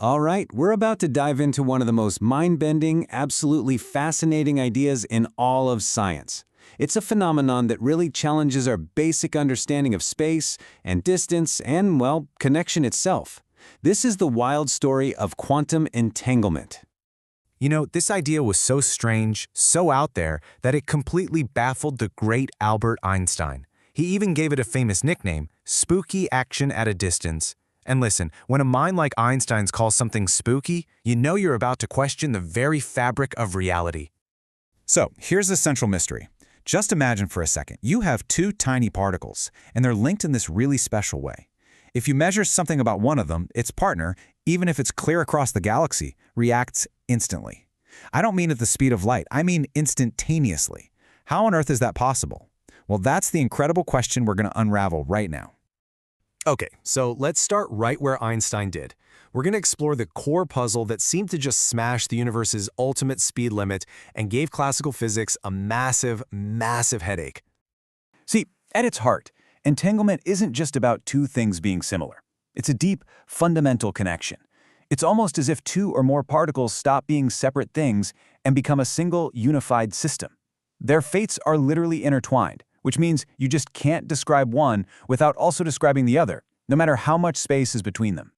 All right, we're about to dive into one of the most mind-bending, absolutely fascinating ideas in all of science. It's a phenomenon that really challenges our basic understanding of space and distance and, well, connection itself. This is the wild story of quantum entanglement. You know, this idea was so strange, so out there, that it completely baffled the great Albert Einstein. He even gave it a famous nickname, spooky action at a distance. And listen, when a mind like Einstein's calls something spooky, you know you're about to question the very fabric of reality. So, here's the central mystery. Just imagine for a second, you have two tiny particles, and they're linked in this really special way. If you measure something about one of them, its partner, even if it's clear across the galaxy, reacts instantly. I don't mean at the speed of light, I mean instantaneously. How on earth is that possible? Well, that's the incredible question we're going to unravel right now. Okay, so let's start right where Einstein did. We're going to explore the core puzzle that seemed to just smash the universe's ultimate speed limit and gave classical physics a massive, massive headache. See, at its heart, entanglement isn't just about two things being similar. It's a deep, fundamental connection. It's almost as if two or more particles stop being separate things and become a single, unified system. Their fates are literally intertwined, which means you just can't describe one without also describing the other, no matter how much space is between them.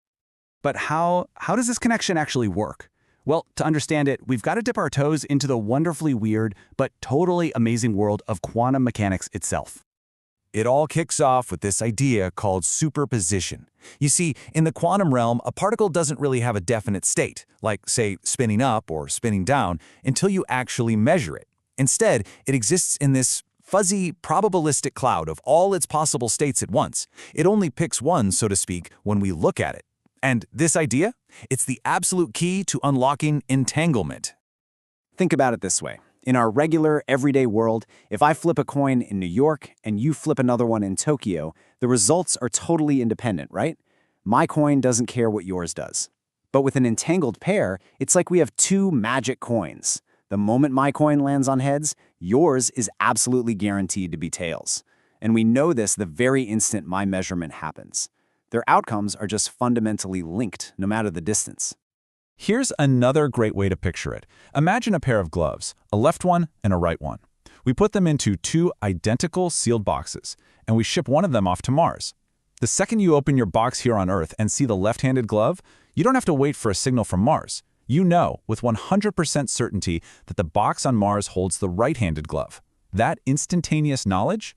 But how does this connection actually work? Well, to understand it, we've got to dip our toes into the wonderfully weird but totally amazing world of quantum mechanics itself. It all kicks off with this idea called superposition. You see, in the quantum realm, a particle doesn't really have a definite state, like, say, spinning up or spinning down, until you actually measure it. Instead, it exists in this fuzzy, probabilistic cloud of all its possible states at once. It only picks one, so to speak, when we look at it. And this idea? It's the absolute key to unlocking entanglement. Think about it this way. In our regular, everyday world, if I flip a coin in New York and you flip another one in Tokyo, the results are totally independent, right? My coin doesn't care what yours does. But with an entangled pair, it's like we have two magic coins. The moment my coin lands on heads, yours is absolutely guaranteed to be tails. And we know this the very instant my measurement happens. Their outcomes are just fundamentally linked, no matter the distance. Here's another great way to picture it. Imagine a pair of gloves, a left one and a right one. We put them into two identical sealed boxes, and we ship one of them off to Mars. The second you open your box here on Earth and see the left-handed glove, you don't have to wait for a signal from Mars. You know with 100% certainty that the box on Mars holds the right-handed glove. That instantaneous knowledge?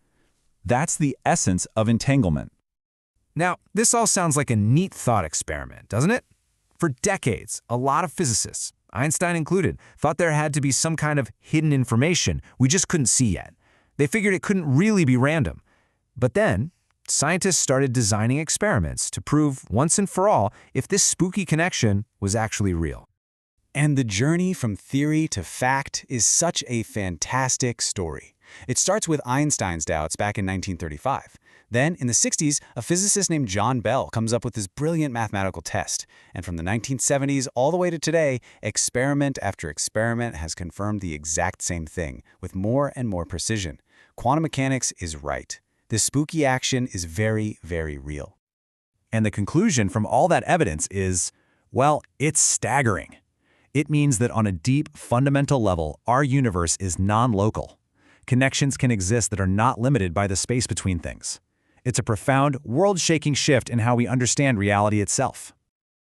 That's the essence of entanglement. Now, this all sounds like a neat thought experiment, doesn't it? For decades, a lot of physicists, Einstein included, thought there had to be some kind of hidden information we just couldn't see yet. They figured it couldn't really be random. But then, scientists started designing experiments to prove once and for all if this spooky connection was actually real. And the journey from theory to fact is such a fantastic story. It starts with Einstein's doubts back in 1935. Then, in the 60s, a physicist named John Bell comes up with this brilliant mathematical test. And from the 1970s all the way to today, experiment after experiment has confirmed the exact same thing, with more and more precision. Quantum mechanics is right. This spooky action is very, very real. And the conclusion from all that evidence is, well, it's staggering. It means that on a deep, fundamental level, our universe is non-local. Connections can exist that are not limited by the space between things. It's a profound, world-shaking shift in how we understand reality itself.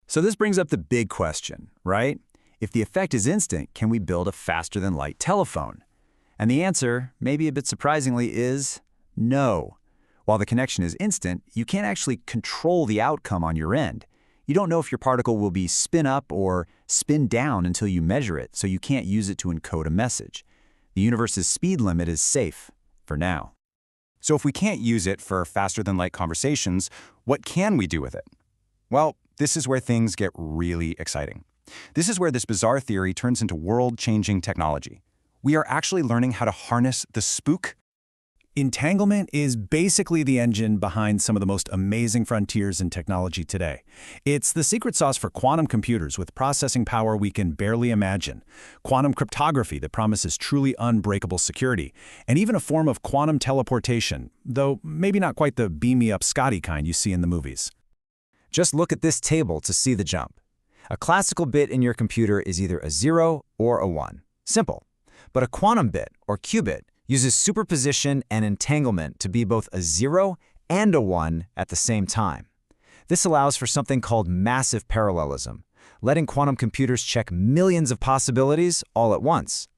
So this brings up the big question, right? If the effect is instant, can we build a faster-than-light telephone? And the answer, maybe a bit surprisingly, is no. While the connection is instant, you can't actually control the outcome on your end. You don't know if your particle will be spin up or spin down until you measure it, so you can't use it to encode a message. The universe's speed limit is safe, for now. So if we can't use it for faster-than-light conversations, what can we do with it? Well, this is where things get really exciting. This is where this bizarre theory turns into world-changing technology. We are actually learning how to harness the spook. Entanglement is basically the engine behind some of the most amazing frontiers in technology today. It's the secret sauce for quantum computers with processing power we can barely imagine, quantum cryptography that promises truly unbreakable security, and even a form of quantum teleportation, though maybe not quite the beam-me-up Scotty kind you see in the movies. Just look at this table to see the jump. A classical bit in your computer is either a 0 or a 1. Simple. But a quantum bit, or qubit, uses superposition and entanglement to be both a 0 and a 1 at the same time. This allows for something called massive parallelism, letting quantum computers check millions of possibilities all at once.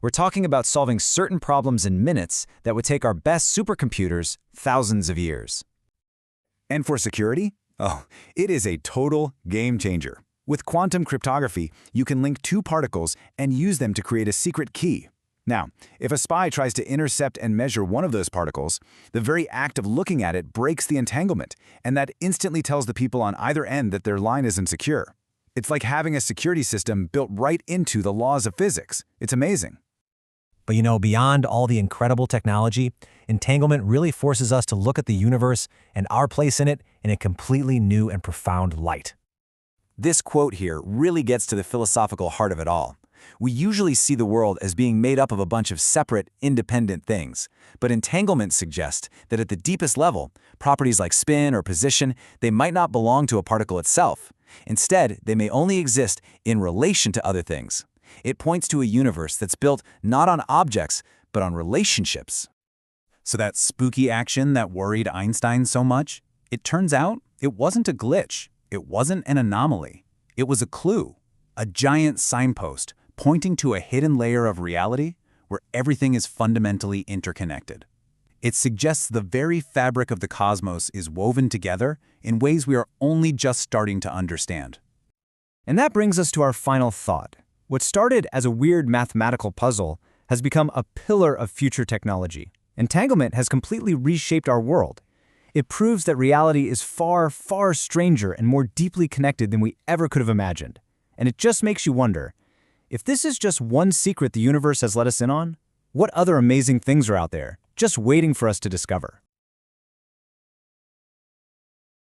We're talking about solving certain problems in minutes that would take our best supercomputers thousands of years. And for security? Oh, it is a total game changer. With quantum cryptography, you can link two particles and use them to create a secret key. Now, if a spy tries to intercept and measure one of those particles, the very act of looking at it breaks the entanglement, and that instantly tells the people on either end that their line isn't secure. It's like having a security system built right into the laws of physics. It's amazing. But beyond all the incredible technology, entanglement really forces us to look at the universe and our place in it in a completely new and profound light. This quote here really gets to the philosophical heart of it all. We usually see the world as being made up of a bunch of separate, independent things. But entanglement suggests that at the deepest level, properties like spin or position, they might not belong to a particle itself. Instead, they may only exist in relation to other things. It points to a universe that's built not on objects, but on relationships. So that spooky action that worried Einstein so much, it turns out it wasn't a glitch. It wasn't an anomaly. It was a clue, a giant signpost pointing to a hidden layer of reality where everything is fundamentally interconnected. It suggests the very fabric of the cosmos is woven together in ways we are only just starting to understand. And that brings us to our final thought. What started as a weird mathematical puzzle has become a pillar of future technology. Entanglement has completely reshaped our world. It proves that reality is far, far stranger and more deeply connected than we ever could have imagined. And it just makes you wonder, if this is just one secret the universe has let us in on, what other amazing things are out there, just waiting for us to discover?